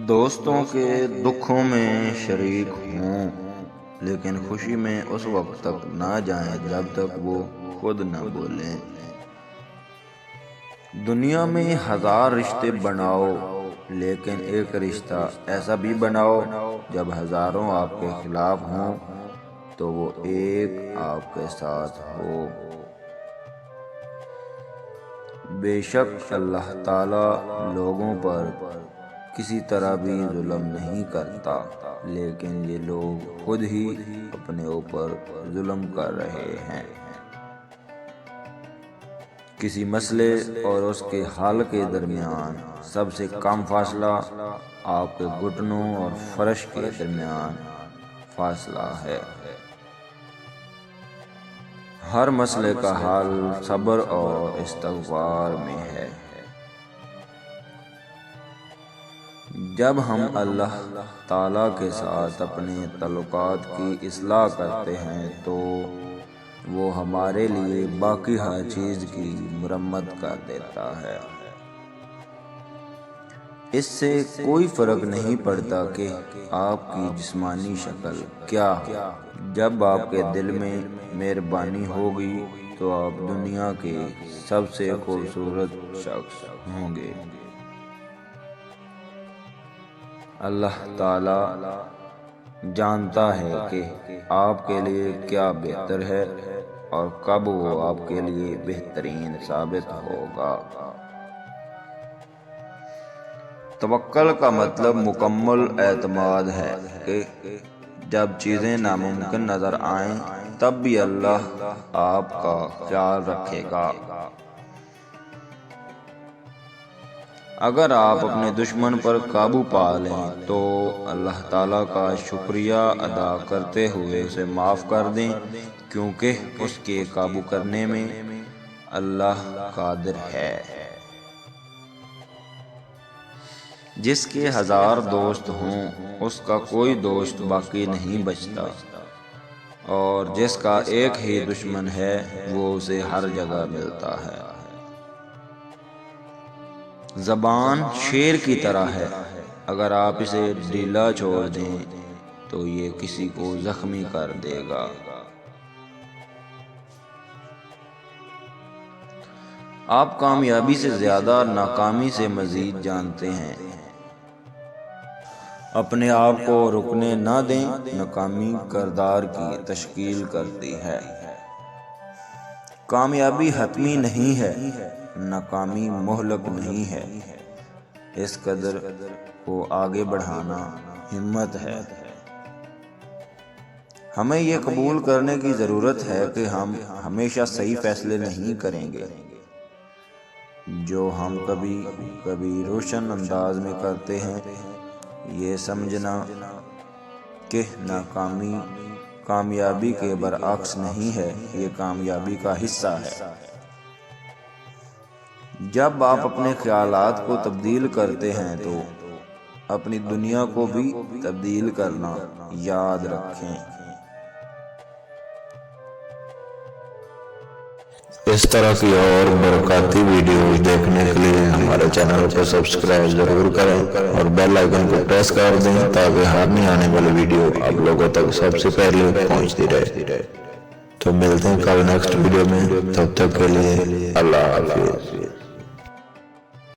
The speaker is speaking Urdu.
دوستوں کے دکھوں میں شریک ہوں، لیکن خوشی میں اس وقت تک نہ جائیں جب تک وہ خود نہ بولیں۔ دنیا میں ہزار رشتے بناؤ، لیکن ایک رشتہ ایسا بھی بناؤ جب ہزاروں آپ کے خلاف ہوں تو وہ ایک آپ کے ساتھ ہو۔ بے شک اللہ تعالی لوگوں پر کسی طرح بھی ظلم نہیں کرتا، لیکن یہ لوگ خود ہی اپنے اوپر ظلم کر رہے ہیں۔ کسی مسئلے اور اس کے حل کے درمیان سب سے کم فاصلہ آپ کے گھٹنوں اور فرش کے درمیان فاصلہ ہے۔ ہر مسئلے کا حل صبر اور استغفار میں ہے۔ جب ہم اللہ تعالیٰ کے ساتھ اپنے تعلقات کی اصلاح کرتے ہیں تو وہ ہمارے لیے باقی ہر چیز کی مرمت کر دیتا ہے۔ اس سے کوئی فرق نہیں پڑتا کہ آپ کی جسمانی شکل کیا ہو، جب آپ کے دل میں مہربانی ہوگی تو آپ دنیا کے سب سے خوبصورت شخص ہوں گے۔ اللہ تعالی جانتا ہے کہ آپ کے لیے کیا بہتر ہے اور کب وہ آپ کے لیے بہترین ثابت ہوگا۔ توکل کا مطلب مکمل اعتماد ہے کہ جب چیزیں ناممکن نظر آئیں تب بھی اللہ آپ کا خیال رکھے گا۔ اگر آپ اپنے دشمن پر قابو پا لیں تو اللہ تعالیٰ کا شکریہ ادا کرتے ہوئے اسے معاف کر دیں، کیونکہ اس کے قابو کرنے میں اللہ قادر ہے۔ جس کے ہزار دوست ہوں اس کا کوئی دوست باقی نہیں بچتا، اور جس کا ایک ہی دشمن ہے وہ اسے ہر جگہ ملتا ہے۔ زبان شیر کی طرح ہے، اگر آپ اسے ڈھیلا چھوڑ دیں تو یہ کسی کو زخمی کر دے گا۔ آپ کامیابی سے زیادہ ناکامی سے مزید جانتے ہیں۔ اپنے آپ کو رکنے نہ دیں، ناکامی کردار کی تشکیل کرتی ہے۔ کامیابی حتمی نہیں ہے، ناکامی مہلک نہیں ہے، اس قدر کو آگے بڑھانا ہمت ہے۔ ہمیں یہ قبول کرنے کی ضرورت ہے کہ ہم ہمیشہ صحیح فیصلے نہیں کریں گے۔ جو ہم کبھی کبھی روشن انداز میں کرتے ہیں، یہ سمجھنا کہ ناکامی کامیابی کے برعکس نہیں ہے، یہ کامیابی کا حصہ ہے۔ جب آپ اپنے خیالات کو تبدیل کرتے ہیں تو اپنی دنیا کو بھی تبدیل کرنا یاد رکھیں۔ اس طرح کی اور برکاتی ویڈیوز دیکھنے کے لیے ہمارے چینل کو سبسکرائب ضرور کریں اور بیل آئیکن کو پریس کر دیں تاکہ ہر نئی آنے والی ویڈیو آپ لوگوں تک سب سے پہلے پہنچتی رہے۔ تو ملتے ہیں کل نیکسٹ ویڈیو میں، تب تک کے لیے اللہ حافظ۔